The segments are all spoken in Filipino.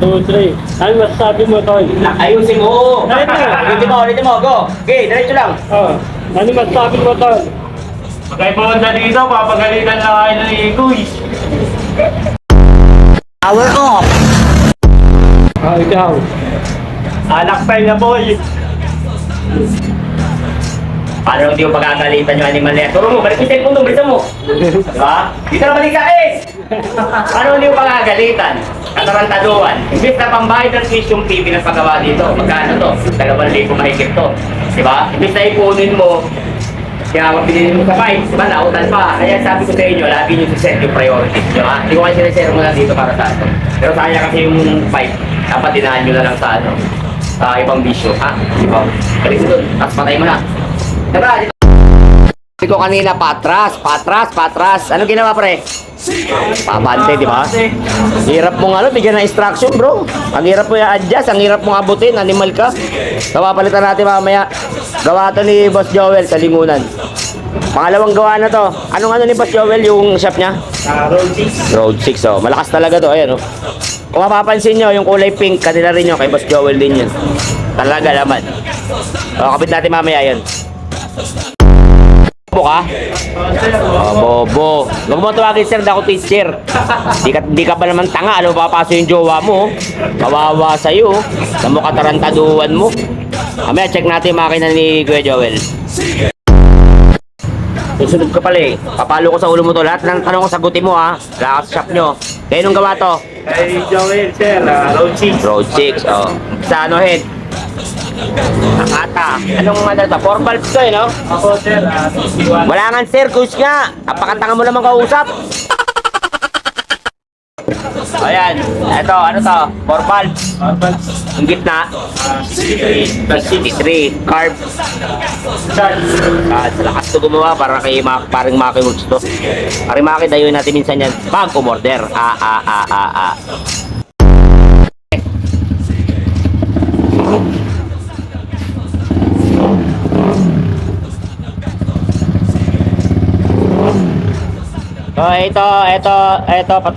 2, 3. Ano masasabi mo, Tol? Ayusin mo. Ayun na. Ulitin mo, go. Okay, diretso lang. Oh. Ano masasabi mo, Tol? Pagkaipunta dito, papagalitan na kayo ng ikoy. Power off. Ah, ikaw. Anak tayo na boy. Paano hindi mo pagkakalitan yung animal na yan? Turo mo, balik mo yung cellphone mo, bilisan mo. Diba? Dito na balik ka eh! Paano hindi mo pagkakalitan? Katarantaduan. Imbis na pambayad ng tuition fee pinagpagawa dito. Magkano to? 2,000 mahigit to. Diba? Imbis na ipunin mo, kaya mapilin mo sa fight, diba? Nautan pa. Kaya sabi ko sa inyo, lagi nyo set yung priorities nyo, ha? Hindi ko kasi sinesero mo na dito para sa ano. Pero sayang kasi yung fight, dapat dinahan nyo na lang sa ano, sa ibang bisyo, ha? Diba? Balik mo dun, tapos patay mo na. Diba? Sabi ko kanina, patras. Ano ginawa, pre? Pabante, di ba? Hirap mong ano, bigyan ng instruction, bro. Ang hirap mo i-adjust, ang hirap mong abutin, animal ka. Papalitan natin mamaya. Gawa to ni Boss Joel sa Lingunan. Pangalawang gawa na to. Anong ano ni Boss Joel, yung shop niya? Road 6. Road 6, oh. Malakas talaga to, ayan, oh. Kung mapapansin nyo, yung kulay pink, kanila rin yun, kay Boss Joel din yun. Talaga naman. O, kapit natin mamaya yun. Bobo ka? Bobo. Huwag mo tawagin sir, ako teacher. Di ka ba naman tanga? Ano papaso yung jowa mo? Kawawa sa'yo. Na mo katarantaduan mo. Mamaya check natin yung makina ni Kuya Joel. Susunod ka pala eh. Papalo ko sa ulo mo to. Lahat ng tanong ko sagutin mo ha. Lakas shop nyo. Kaya nung gawa to? Kay Joel, sir, Road 6. Road 6. Oh. Sa ano head? Nakata. Anong ano to? 4 valves to eh no? Ako, sir, 61. Wala nga sir, coach nga. Napakatanga mo naman kausap. Ayan, eto, ano to? 4 valves. Yung gitna, 63. Carb. Sa lakas to gumawa para kay parang Maki Works to. Parang Maki, dayuin natin minsan yan. Pag umorder. Oh, ito,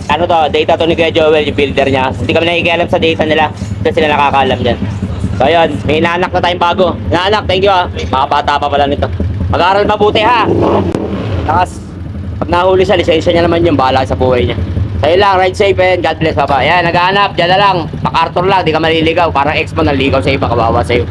ano to, data to ni Kuya Joel, yung builder niya. Hindi kami nakikialam sa data nila, kasi sila nakakaalam dyan. So, ayun, may inaanak na tayong bago. Inaanak, thank you ha. Mga bata pa pala nito. Mag-aaral mabuti ha. Tapos, pag nahuli siya, lisensya niya naman yung bahala sa buhay niya. So, yun lang, ride safe and God bless, papa. Yan, nag-aanap, dyan na lang. Pakartor lang, di ka maliligaw. Parang ex mo, naligaw sa iba, kawawa sa'yo.